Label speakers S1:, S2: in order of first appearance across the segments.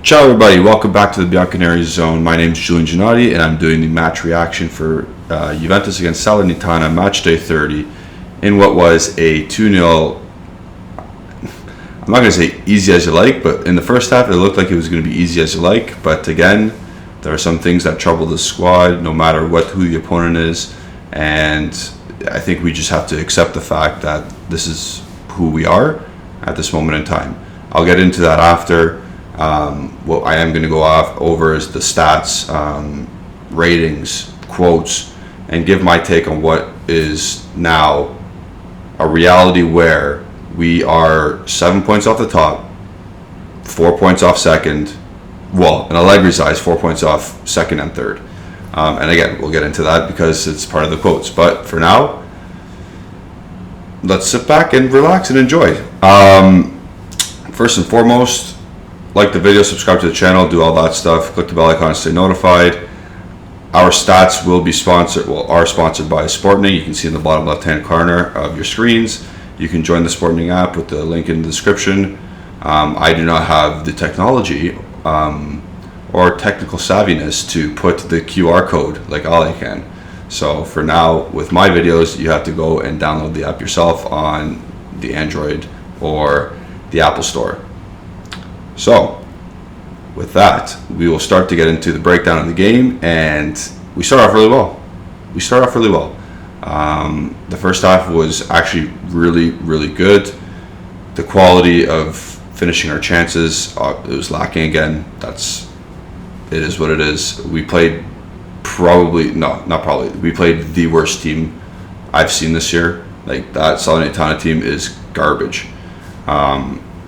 S1: Ciao everybody, welcome back to the bianconerizonechannel. My name is Julian Gennady and I'm doing the match reaction for Juventus against Salernitana, match day 30, in what was a 2-0, I'm not going to say easy as you like, but in the first half it looked like it was going to be easy as you like, but again, there are some things that trouble the squad no matter who the opponent is, and I think we just have to accept the fact that this is who we are at this moment in time. I'll get into that after. What I am going to go over is the stats, ratings, quotes, and give my take on what is now a reality where we are 7 points off the top, 4 points off second, well, in Allegri's eyes, 4 points off second and third. And again, we'll get into that because it's part of the quotes. But for now, let's sit back and relax and enjoy. First and foremost, like the video, subscribe to the channel, do all that stuff, click the bell icon to stay notified. Our stats will be are sponsored by SPORTENING. You can see in the bottom left-hand corner of your screens. You can join the SPORTENING app with the link in the description. I do not have the technology or technical savviness to put the QR code like Ali can. So for now, with my videos, you have to go and download the app yourself on the Android or the Apple Store. So, with that, we will start to get into the breakdown of the game, and we start off really well. The first half was actually really good. The quality of finishing our chances, it was lacking again. It is what it is. We played we played the worst team I've seen this year. Like, that Salernitana team is garbage.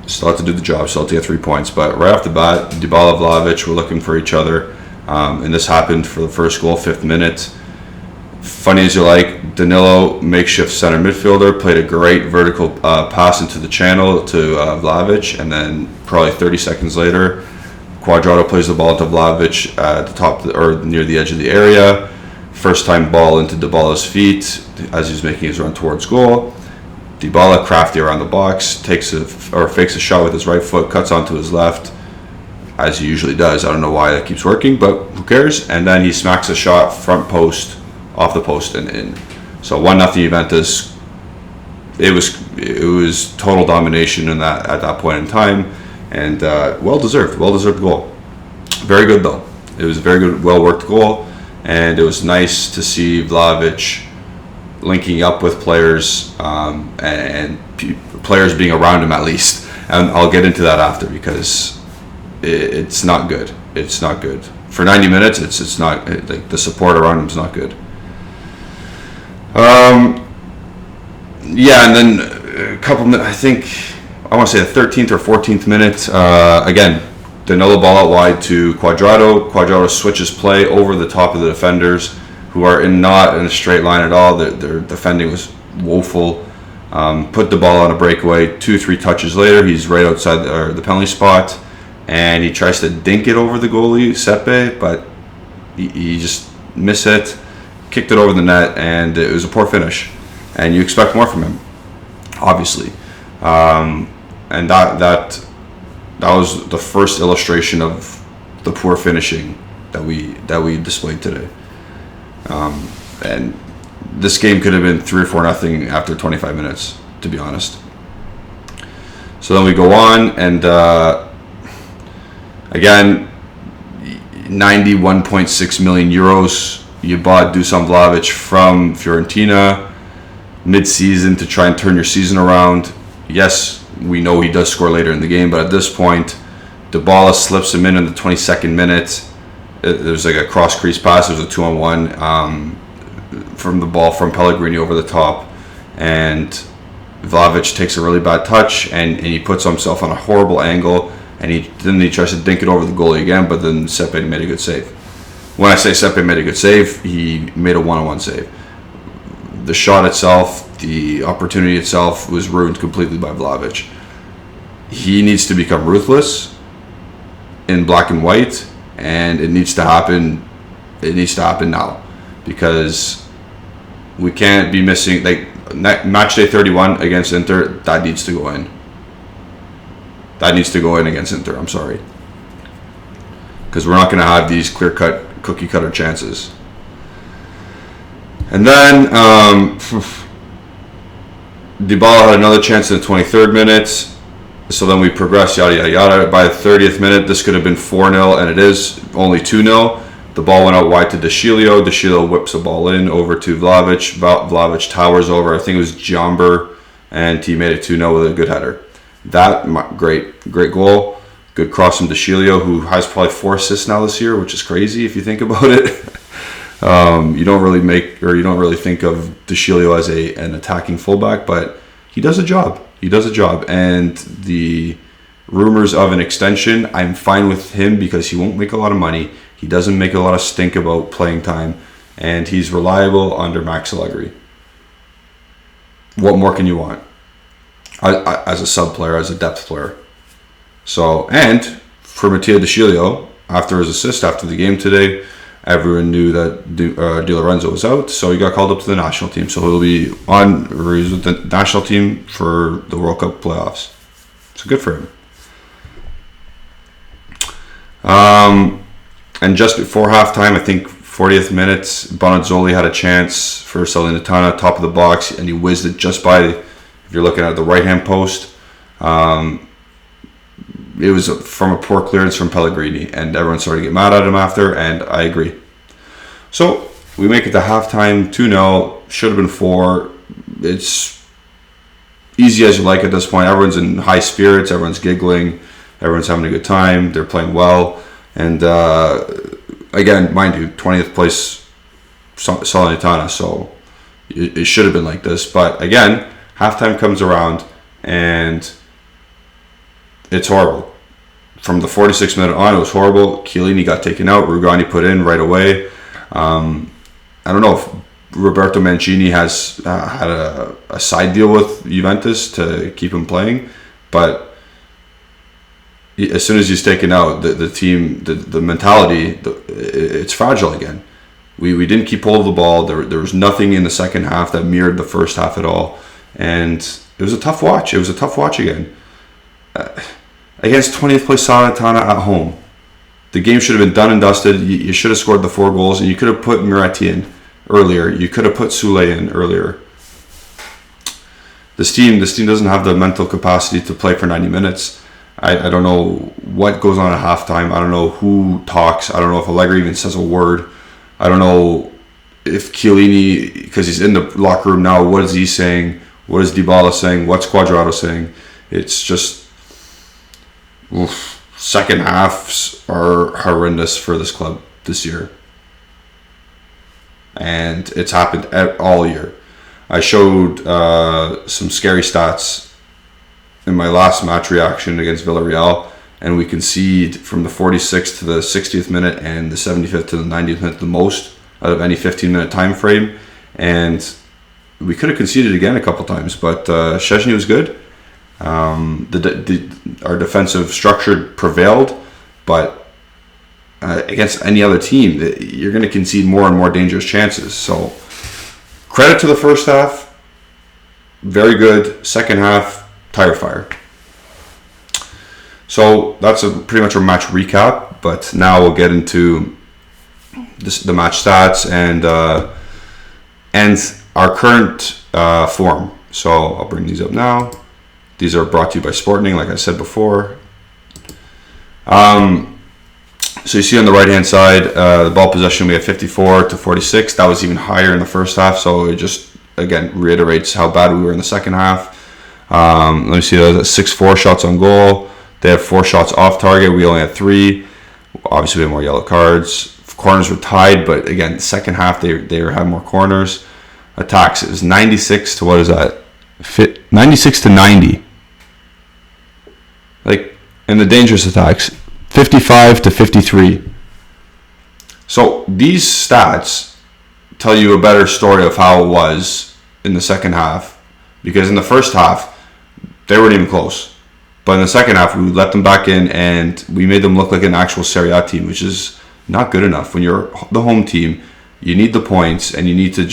S1: Still have to do the job, still have to get 3 points. But right off the bat, Dybala, Vlahovic were looking for each other. And this happened for the first goal, 5th minute. Funny as you like, Danilo, makeshift center midfielder, played a great vertical pass into the channel to Vlahovic. And then probably 30 seconds later, Cuadrado plays the ball to Vlahovic at the top or near the edge of the area. First time ball into Dybala's feet as he's making his run towards goal. Dybala, crafty around the box, fakes a shot with his right foot, cuts onto his left, as he usually does. I don't know why that keeps working, but who cares? And then he smacks a shot front post, off the post and in. So 1-0 Juventus. It was total domination in at that point in time, and well deserved goal. Very good though. It was a very good, well worked goal, and it was nice to see Vlahovic linking up with players and players being around him at least, and I'll get into that after because it's not good. It's not good for 90 minutes. It's not like the support around him is not good. Yeah, and then a couple minutes. I think I want to say the 13th or 14th minute. Again, Danilo ball out wide to Cuadrado. Cuadrado switches play over the top of the defenders, who are not in a straight line at all. Their defending was woeful. Put the ball on a breakaway. 2-3 touches later, he's right outside the penalty spot, and he tries to dink it over the goalie, Sepe, but he just missed it, kicked it over the net, and it was a poor finish. And you expect more from him, obviously. And that was the first illustration of the poor finishing that we displayed today. And this game could have been 3 or 4-0 after 25 minutes, to be honest. So then we go on, and again, 91.6 million euros. You bought Dusan Vlahovic from Fiorentina mid-season to try and turn your season around. Yes, we know he does score later in the game, but at this point, Dybala slips him in the 22nd minute. There's like a cross-crease pass. There's a 2-on-1 from the ball from Pellegrini over the top, and Vlahovic takes a really bad touch, and he puts himself on a horrible angle, and then he tries to dink it over the goalie again, but then Sepe made a good save. When I say Sepe made a good save, he made a 1-on-1 save. The shot itself, the opportunity itself, was ruined completely by Vlahovic. He needs to become ruthless in black and white, and it needs to happen. It needs to happen now, because we can't be missing. Like, match day 31 against Inter, that needs to go in. That needs to go in against Inter. I'm sorry. because we're not going to have these clear-cut, cookie-cutter chances. And then Dybala had another chance in the 23rd minute. So then we progressed, yada, yada, yada. By the 30th minute, this could have been 4-0, and it is only 2-0. The ball went out wide to De Sciglio. De Sciglio whips the ball in over to Vlahovic. Vlahovic towers over. I think it was Jomber, and he made it 2-0 with a good header. Great great goal. Good cross from De Sciglio, who has probably 4 assists now this year, which is crazy if you think about it. You don't really think of De Sciglio as an attacking fullback, but he does a job. And the rumors of an extension, I'm fine with him because he won't make a lot of money. He doesn't make a lot of stink about playing time, and he's reliable under Max Allegri. What more can you want as a sub player, as a depth player? So, and for Matteo De Sciglio, after his assist after the game today, everyone knew that Di Lorenzo was out, so he got called up to the national team. So he's with the national team for the World Cup playoffs. So good for him. And just before halftime, I think 40th minute, Bonazzoli had a chance for Salernitana, top of the box, and he whizzed it just by, if you're looking at the right-hand post, it was from a poor clearance from Pellegrini, and everyone started to get mad at him after, and I agree. So we make it to halftime, 2-0, should have been 4. It's easy as you like at this point. Everyone's in high spirits, everyone's giggling, everyone's having a good time, they're playing well, and again, mind you, 20th place Salernitana, so it should have been like this, but again, halftime comes around, and it's horrible. From the 46th minute on, it was horrible. Chiellini got taken out. Rugani put in right away. I don't know if Roberto Mancini has had a side deal with Juventus to keep him playing, but as soon as he's taken out, the team, the mentality, it's fragile again. We didn't keep hold of the ball. There was nothing in the second half that mirrored the first half at all, and it was a tough watch. It was a tough watch again. Against 20th place Salernitana at home. The game should have been done and dusted. You should have scored the 4 goals, and you could have put Miretti in earlier. You could have put Soulé in earlier. This team doesn't have the mental capacity to play for 90 minutes. I don't know what goes on at halftime. I don't know who talks. I don't know if Allegri even says a word. I don't know if Chiellini, because he's in the locker room now, what is he saying? What is Dybala saying? What's Cuadrado saying? It's just... second halves are horrendous for this club this year, and it's happened all year. I showed some scary stats in my last match reaction against Villarreal, and we concede from the 46th to the 60th minute and the 75th to the 90th minute the most out of any 15-minute time frame, and we could have conceded again a couple times, but Szczęsny was good. Our defensive structure prevailed, but against any other team, you're going to concede more and more dangerous chances. So, credit to the first half, very good. Second half, tire fire. So that's pretty much a match recap. But now we'll get into the match stats and our current form. So I'll bring these up now. These are brought to you by Sportening, like I said before. So you see on the right-hand side, the ball possession, we have 54 to 46. That was even higher in the first half, so it just, again, reiterates how bad we were in the second half. Let me see, that's 6-4 shots on goal. They have 4 shots off target. We only had 3. Obviously, we have more yellow cards. Corners were tied, but again, second half, they had more corners. Attacks, it was 96 to, what is that? 96 to 90. And the dangerous attacks, 55 to 53. So these stats tell you a better story of how it was in the second half, because in the first half they weren't even close, but in the second half we let them back in and we made them look like an actual Serie A team, which is not good enough. When you're the home team, you need the points, and you need to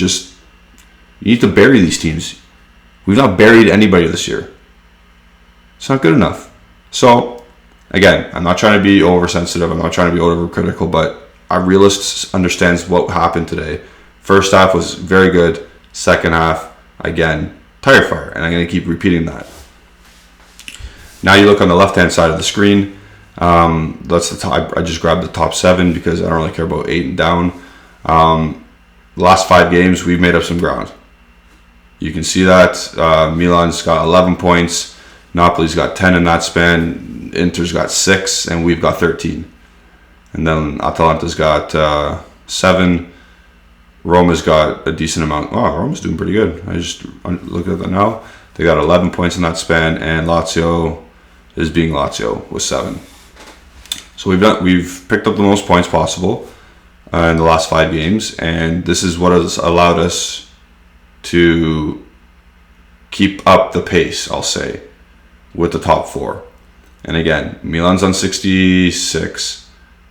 S1: bury these teams. We've not buried anybody this year. It's not good enough. So, again, I'm not trying to be oversensitive. I'm not trying to be overcritical, but a realist understands what happened today. First half was very good. Second half, again, tire fire. And I'm going to keep repeating that. Now you look on the left-hand side of the screen. That's the top. I just grabbed the top 7 because I don't really care about 8 and down. The last 5 games, we've made up some ground. You can see that. Milan's got 11 points. Napoli's got 10 in that span. Inter's got 6, and we've got 13. And then Atalanta's got 7. Roma's got a decent amount. Oh, Roma's doing pretty good. I just look at that now. They got 11 points in that span, and Lazio is being Lazio with 7. So we've picked up the most points possible in the last 5 games, and this is what has allowed us to keep up the pace, I'll say, with the top 4. And again, Milan's on 66,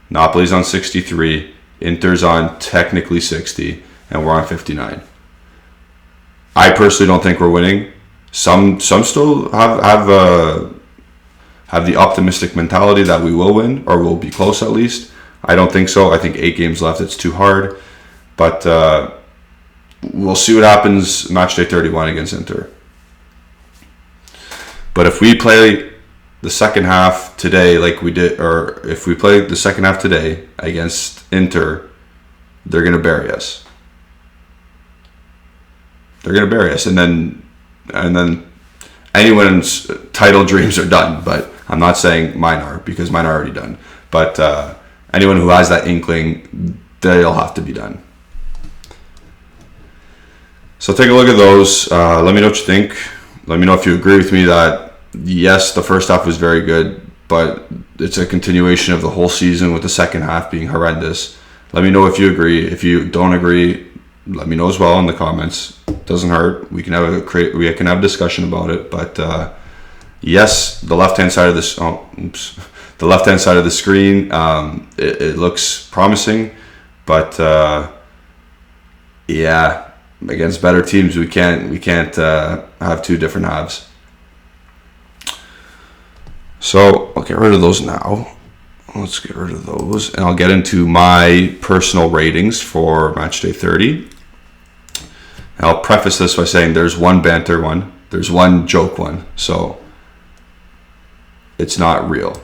S1: Napoli's on 63, Inter's on technically 60, and we're on 59. I personally don't think we're winning. Some still have the optimistic mentality that we will win, or we'll be close at least. I don't think so. I think 8 games left, it's too hard. But we'll see what happens match day 31 against Inter. But if we play the second half today like we did, or if we play the second half today against Inter, they're going to bury us. They're going to bury us. And then anyone's title dreams are done. But I'm not saying mine are, because mine are already done. But anyone who has that inkling, they'll have to be done. So take a look at those. Let me know what you think. Let me know if you agree with me that, yes, the first half was very good, but it's a continuation of the whole season with the second half being horrendous. Let me know if you agree. If you don't agree, let me know as well in the comments. Doesn't hurt. We can have a discussion about it. But yes, the left-hand side of this. The left-hand side of the screen, it looks promising, but yeah, against better teams, we can't have 2 different halves. So I'll get rid of those now. Let's get rid of those, and I'll get into my personal ratings for match day 30. And I'll preface this by saying there's one banter one, there's one joke one, so it's not real.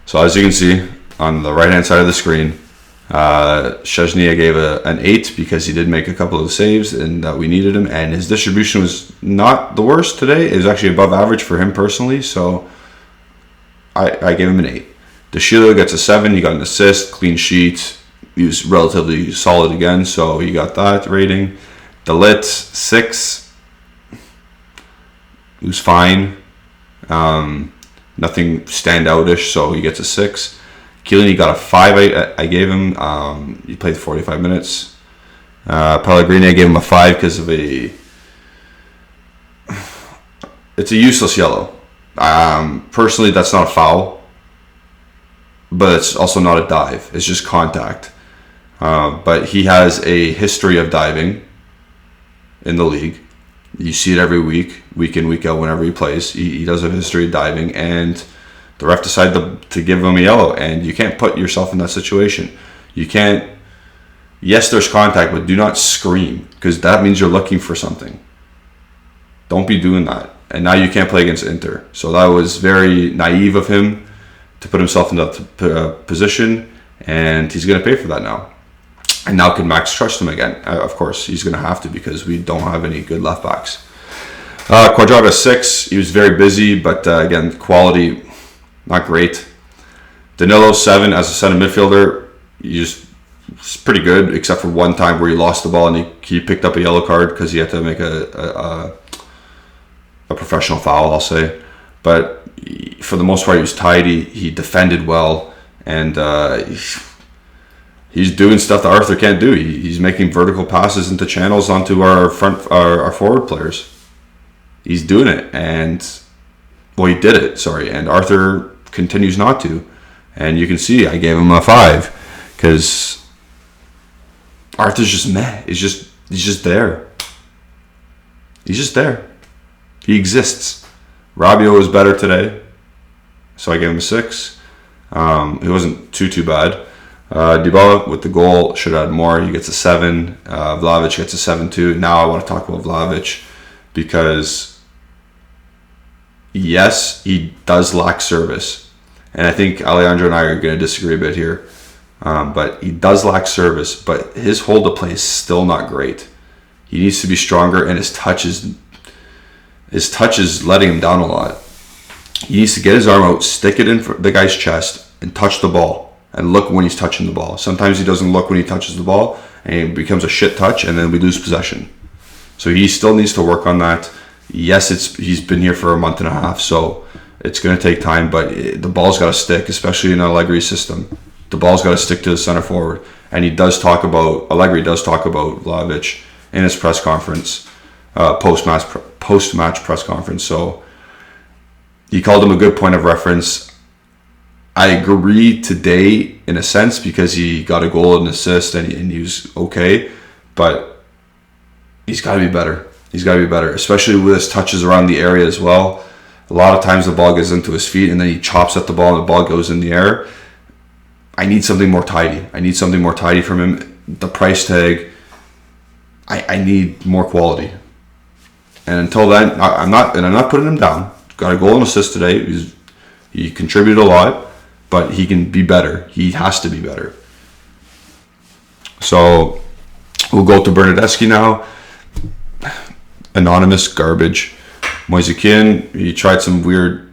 S1: So as you can see on the right-hand side of the screen, Szczesny I gave an 8 because he did make a couple of saves and that we needed him, and his distribution was not the worst today. It was actually above average for him personally, so I gave him an 8. De Sciglio gets a 7. He got an assist, clean sheet. He was relatively solid again, so he got that rating. De Ligt, 6. He was fine. Nothing standoutish, so he gets a 6. Chiellini got a 5. I gave him. He played 45 minutes. Pellegrini, I gave him a 5 because of it's a useless yellow. Personally, that's not a foul, but it's also not a dive. It's just contact. But he has a history of diving in the league. You see it every week in, week out, whenever he plays. He does have a history of diving, and the ref decided to give him a yellow, and you can't put yourself in that situation. You can't. Yes, there's contact, but do not scream, because that means you're looking for something. Don't be doing that. And now you can't play against Inter. So that was very naive of him to put himself in that position, and he's going to pay for that now. And now can Max trust him again? Of course, he's going to have to, because we don't have any good left backs. Quadrado 6. He was very busy, but again, quality not great. Danilo 7 as a center midfielder. It's pretty good, except for one time where he lost the ball and he picked up a yellow card because he had to make a professional foul, I'll say. But for the most part, he was tidy. He defended well, and he's doing stuff that Arthur can't do. He's making vertical passes into channels onto our forward players. He's doing it, and he did it. Sorry, and Arthur continues not to. And you can see I gave him a 5 because Arthur's just meh. He's just there. He's just there. He exists. Rabiot was better today. so I gave him a 6. It wasn't too bad. Dybala with the goal should add more. He gets a 7. Vlahovic gets a 7 too. Now I want to talk about Vlahovic because, yes, he does lack service. And I think Alejandro and I are going to disagree a bit here. But he does lack service. But his hold to play is still not great. He needs to be stronger, and his touch is letting him down a lot. He needs to get his arm out, stick it in the guy's chest, and touch the ball. And look when he's touching the ball. Sometimes he doesn't look when he touches the ball, and it becomes a shit touch, and then we lose possession. So he still needs to work on that. Yes, he's been here for a month and a half, so it's going to take time, but the ball's got to stick, especially in Allegri's system. The ball's got to stick to the center forward. And Allegri does talk about Vlahovic in his press conference, post-match press conference. So he called him a good point of reference. I agree today in a sense because he got a goal and assist and he was okay, but he's got to be better. He's got to be better, especially with his touches around the area as well. A lot of times the ball gets into his feet and then he chops at the ball and the ball goes in the air. I need something more tidy. I need something more tidy from him. The price tag, I need more quality. And until then, I'm not putting him down. Got a goal and assist today. He contributed a lot, but he can be better. He has to be better. So we'll go to Bernardeschi now. Anonymous garbage. Moise Kean, he tried some weird.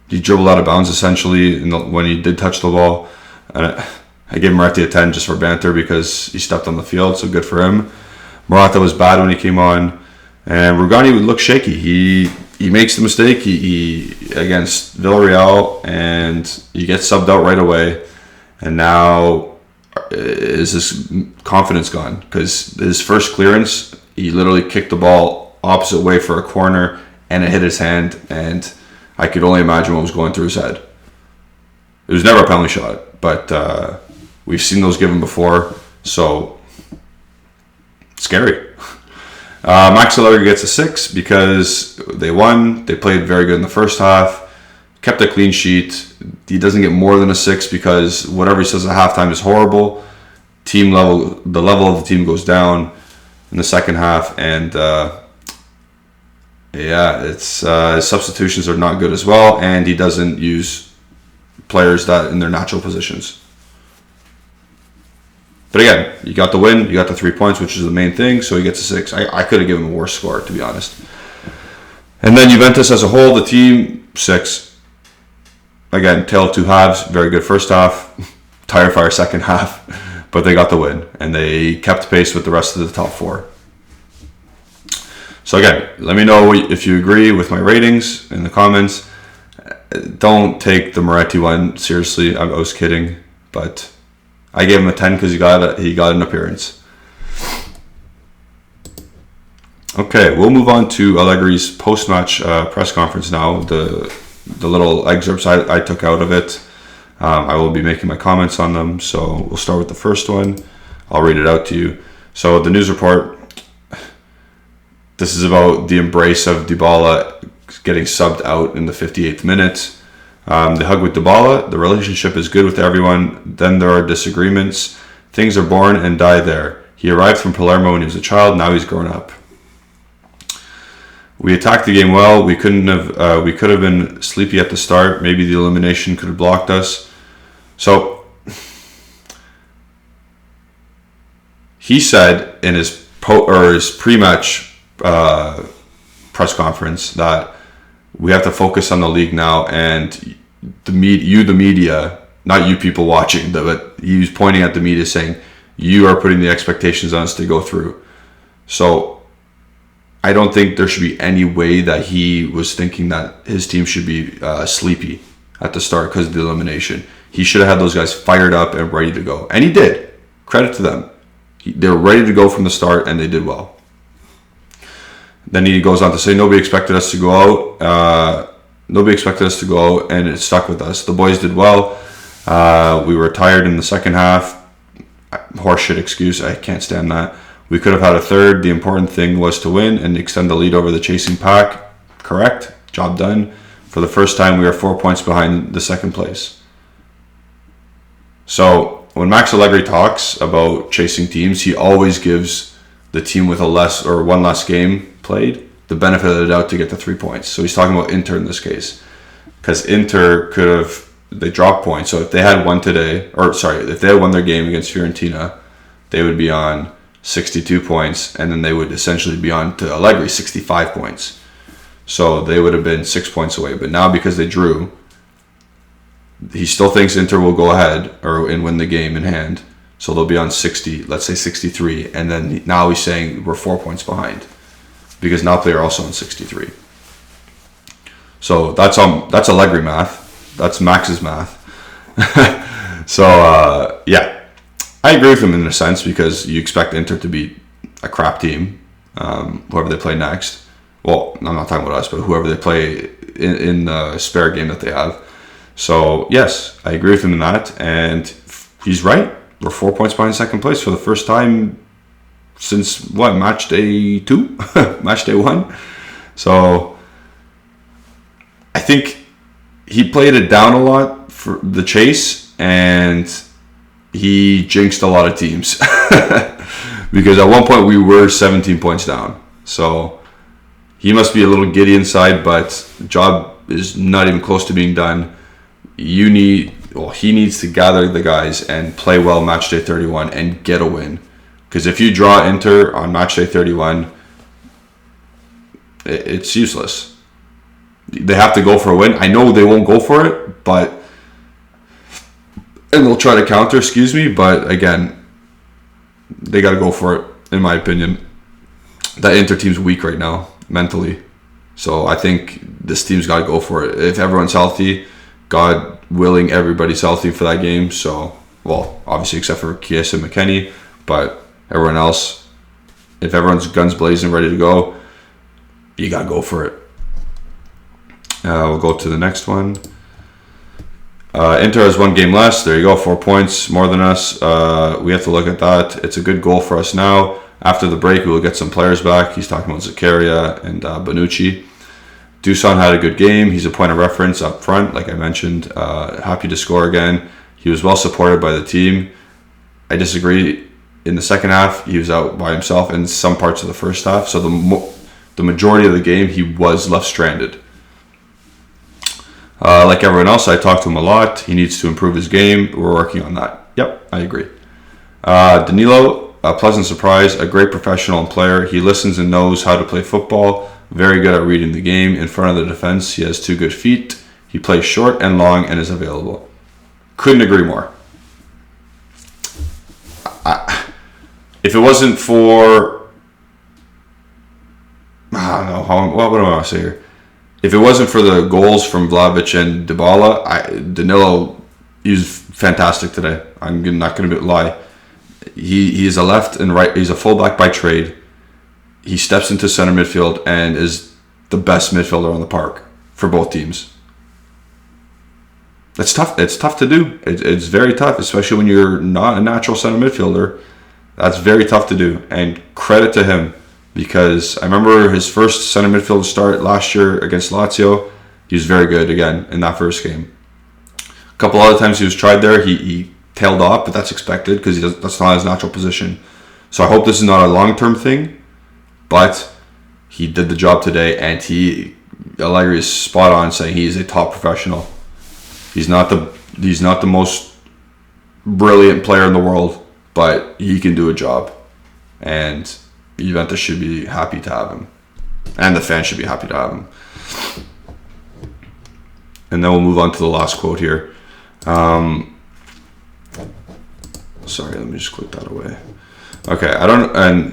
S1: He dribbled out of bounds essentially when he did touch the ball. And I gave Moretti a 10 just for banter because he stepped on the field, so good for him. Morata was bad when he came on, and Rugani would look shaky. He makes the mistake he against Villarreal, and he gets subbed out right away. And now is his confidence gone? Because his first clearance, he literally kicked the ball opposite way for a corner, and it hit his hand, and I could only imagine what was going through his head. It was never a penalty shot, but we've seen those given before, so scary. Max Allegri gets a 6 because they won. They played very good in the first half, kept a clean sheet. He doesn't get more than a 6 because whatever he says at halftime is horrible. The level of the team goes down in the second half, and his substitutions are not good as well, and he doesn't use players that in their natural positions. But again, you got the win, you got the 3 points, which is the main thing, so he gets a 6. I could have given him a worse score, to be honest. And then Juventus as a whole, the team, 6. Again, tale of two halves, very good first half, tire fire second half, but they got the win, and they kept pace with the rest of the top 4. So again, let me know if you agree with my ratings in the comments. Don't take the Moretti one seriously. I was kidding, but I gave him a 10 because he got an appearance. Okay, we'll move on to Allegri's post-match press conference now. The little excerpts I took out of it. I will be making my comments on them. So we'll start with the first one. I'll read it out to you. So the news report. This is about the embrace of Dybala getting subbed out in the 58th minute. The hug with Dybala. The relationship is good with everyone. Then there are disagreements. Things are born and die there. He arrived from Palermo when he was a child. Now he's grown up. We attacked the game well. We could have been sleepy at the start. Maybe the elimination could have blocked us. So he said in his pre-match press conference that we have to focus on the league now, and the media, not you people watching, but he was pointing at the media saying, you are putting the expectations on us to go through. So I don't think there should be any way that he was thinking that his team should be sleepy at the start because of the elimination. He should have had those guys fired up and ready to go. And he did. Credit to them. They were ready to go from the start, and they did well. Then he goes on to say, nobody expected us to go out. And it stuck with us. The boys did well. We were tired in the second half. Horseshit excuse. I can't stand that. We could have had a third. The important thing was to win and extend the lead over the chasing pack. Correct. Job done. For the first time, we are 4 points behind the second place. So when Max Allegri talks about chasing teams, he always gives the team with one less game played the benefit of the doubt to get the 3 points. So he's talking about Inter in this case, because Inter they dropped points. So if they had won if they had won their game against Fiorentina, they would be on 62 points, and then they would essentially be on to Allegri 65 points. So they would have been 6 points away. But now because they drew, he still thinks Inter will go ahead and win the game in hand. So they'll be on 60, let's say 63. And then now he's saying we're 4 points behind because Napoli are also on 63. So that's Allegri math. That's Max's math. So, I agree with him in a sense because you expect Inter to be a crap team, whoever they play next. Well, I'm not talking about us, but whoever they play in the spare game that they have. So, yes, I agree with him in that. And he's right. We're 4 points behind second place for the first time since, match day 2? Match day 1? So, I think he played it down a lot for the chase, and he jinxed a lot of teams. Because at one point we were 17 points down. So, he must be a little giddy inside, but the job is not even close to being done. He needs to gather the guys and play well match day 31 and get a win. Because if you draw Inter on match day 31, it's useless. They have to go for a win. I know they won't go for it, and they'll try to counter, but again, they got to go for it, in my opinion. That Inter team's weak right now, mentally. So I think this team's got to go for it. If everyone's healthy, God willing, everybody's healthy for that game. So, obviously except for Chiesa and McKennie, but everyone else, if everyone's guns blazing, ready to go, you got to go for it. We'll go to the next one. Inter has one game less. There you go, 4 points more than us. We have to look at that. It's a good goal for us now. After the break, we will get some players back. He's talking about Zakaria and Bonucci. Dusan had a good game. He's a point of reference up front, like I mentioned. Happy to score again. He was well supported by the team. I disagree. In the second half, he was out by himself in some parts of the first half. So the majority of the game, he was left stranded. Like everyone else, I talked to him a lot. He needs to improve his game. We're working on that. Yep, I agree. Danilo, a pleasant surprise, a great professional and player. He listens and knows how to play football. Very good at reading the game. In front of the defense, he has 2 good feet. He plays short and long and is available. Couldn't agree more. If it wasn't for... I don't know. What do I want to say here? If it wasn't for the goals from Vlahovic and Dybala, Danilo, he was fantastic today. I'm not going to lie. He's a left and right. He's a fullback by trade. He steps into center midfield and is the best midfielder on the park for both teams. It's tough. It's tough to do. It's very tough, especially when you're not a natural center midfielder. That's very tough to do. And credit to him. Because I remember his first center midfield start last year against Lazio. He was very good again in that first game. A couple other times he was tried there. He tailed off, but that's expected because that's not his natural position. So I hope this is not a long-term thing. But he did the job today, and Allegri is spot on saying he is a top professional. He's not the most brilliant player in the world, but he can do a job. And Juventus should be happy to have him. And the fans should be happy to have him. And then we'll move on to the last quote here. Sorry, let me just click that away. Okay,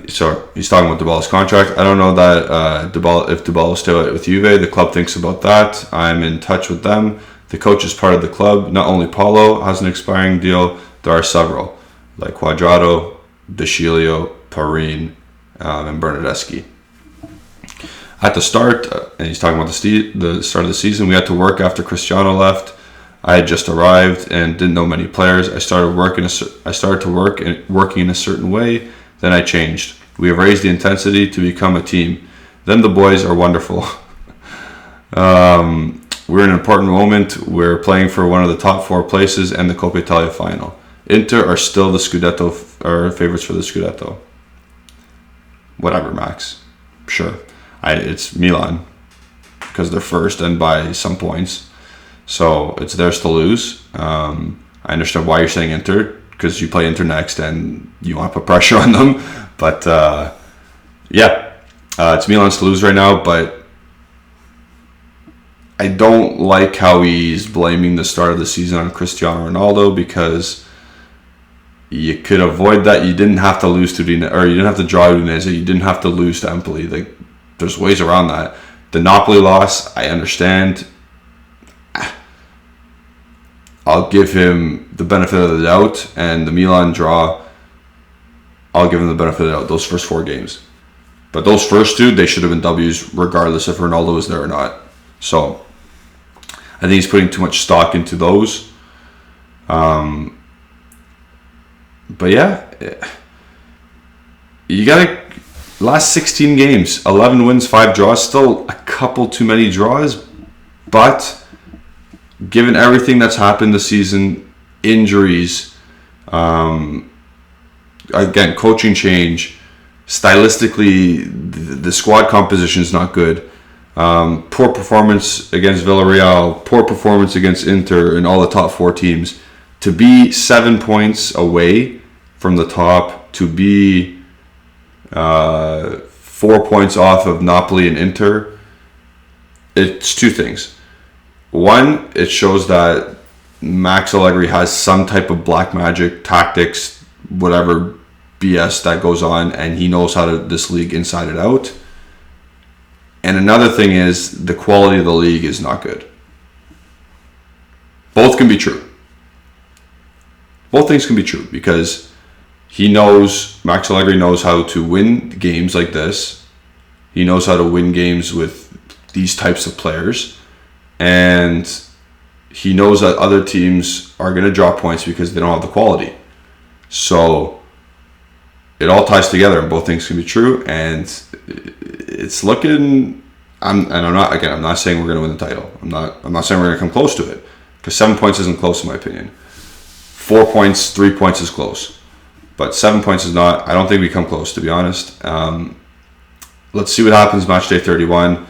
S1: he's talking about Dybala's contract. I don't know that if Dybala will stay with Juve. The club thinks about that. I'm in touch with them. The coach is part of the club. Not only Paulo has an expiring deal, there are several, like Quadrado, De Sciglio, Parin, and Bernardeschi. At the start, and he's talking about the start of the season, we had to work after Cristiano left. I had just arrived and didn't know many players. I started working in a certain way. Then I changed. We have raised the intensity to become a team. Then the boys are wonderful. we're in an important moment. We're playing for one of the top 4 places and the Coppa Italia final. Inter are still the Scudetto, or favorites for the Scudetto. Whatever, Max. Sure. It's Milan, because they're first and by some points. So it's theirs to lose. I understand why you're saying Inter, because you play Inter next and you want to put pressure on them. But it's Milan's to lose right now. But I don't like how he's blaming the start of the season on Cristiano Ronaldo, because you could avoid that. You didn't have to lose to Udinese, or you didn't have to draw Udinese. You didn't have to lose to Empoli. Like, there's ways around that. The Napoli loss, I understand. I'll give him the benefit of the doubt, and the Milan draw, I'll give him the benefit of the doubt. Those first 4 games, but those first 2, they should have been W's, regardless if Ronaldo was there or not. So I think he's putting too much stock into those. But yeah, you gotta, last 16 games, 11 wins, 5 draws, still a couple too many draws, but given everything that's happened this season, injuries, again, coaching change, stylistically, the squad composition is not good. Poor performance against Villarreal, poor performance against Inter and all the top 4 teams. To be 7 points away from the top, to be 4 points off of Napoli and Inter, it's 2 things. One, it shows that Max Allegri has some type of black magic, tactics, whatever BS that goes on, and he knows how to this league inside and out. And another thing is the quality of the league is not good. Both can be true. Both things can be true, because Max Allegri knows how to win games like this. He knows how to win games with these types of players. And he knows that other teams are going to drop points because they don't have the quality. So it all ties together, and both things can be true. And it's looking. I'm not saying we're going to win the title. I'm not saying we're going to come close to it, because 7 points isn't close in my opinion. 4 points, 3 points is close, but 7 points is not. I don't think we come close, to be honest. Let's see what happens match day 31.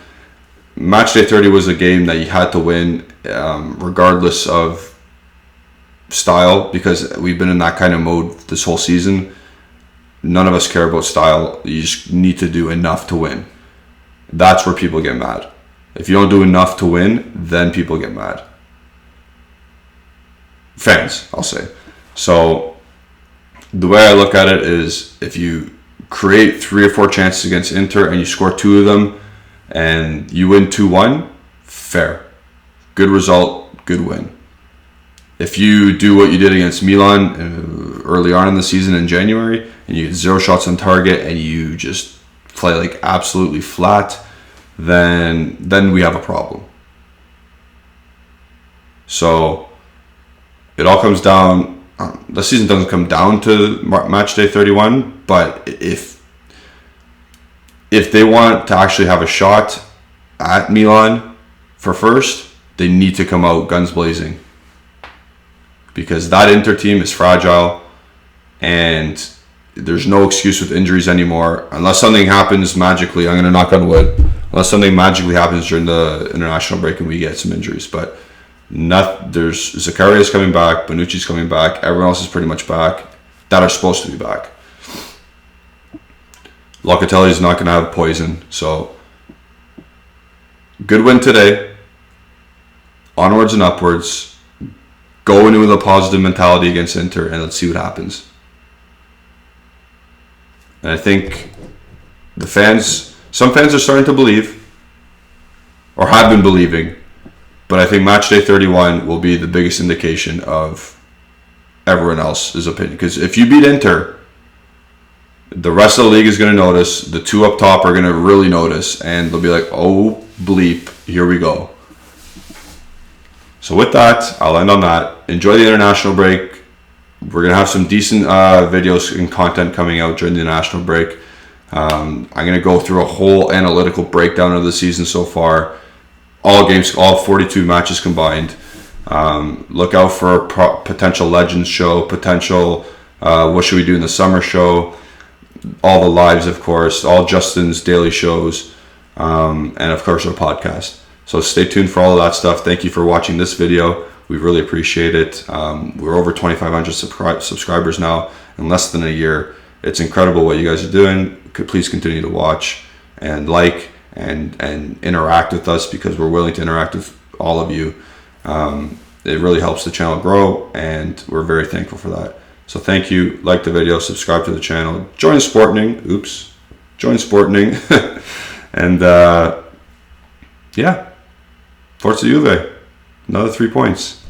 S1: Match day 30 was a game that you had to win, regardless of style, because we've been in that kind of mode this whole season. None of us care about style. You just need to do enough to win. That's where people get mad. If you don't do enough to win, then people get mad. Fans, I'll say. So the way I look at it is, if you create 3 or 4 chances against Inter and you score 2 of them, and you win 2-1, fair. Good result, good win. If you do what you did against Milan early on in the season in January, and you get 0 shots on target and you just play like absolutely flat, then we have a problem. So it all comes down, the season doesn't come down to match day 31, but if they want to actually have a shot at Milan for first, they need to come out guns blazing, because that Inter team is fragile, and there's no excuse with injuries anymore. Unless something happens magically, I'm going to knock on wood, unless something magically happens during the international break and we get some injuries. But there's Zacaria's coming back, Bonucci's coming back, everyone else is pretty much back that are supposed to be back. Locatelli is not going to have poison. So good win today. Onwards and upwards. Go into with a positive mentality against Inter, and let's see what happens. And I think some fans are starting to believe, or have been believing, but I think match day 31 will be the biggest indication of everyone else's opinion. Because if you beat Inter, the rest of the league is going to notice. The 2 up top are going to really notice, and they'll be like, oh bleep, here we go. So with that, I'll end on that. Enjoy the international break. We're going to have some decent videos and content coming out during the international break. I'm going to go through a whole analytical breakdown of the season so far. all games, all 42 matches combined. Look out for a potential Legends show, potential what should we do in the summer show, all the lives, of course, all Justin's daily shows, and of course our podcast. So stay tuned for all of that stuff. Thank you for watching this video. We really appreciate it. We're over 2,500 subscribers now in less than a year. It's incredible what you guys are doing. Please continue to watch and like and interact with us, because we're willing to interact with all of you. It really helps the channel grow, and we're very thankful for that. So thank you. Like the video, subscribe to the channel, join Sportening. Join Sportening. And yeah, Forza Juve, another 3 points.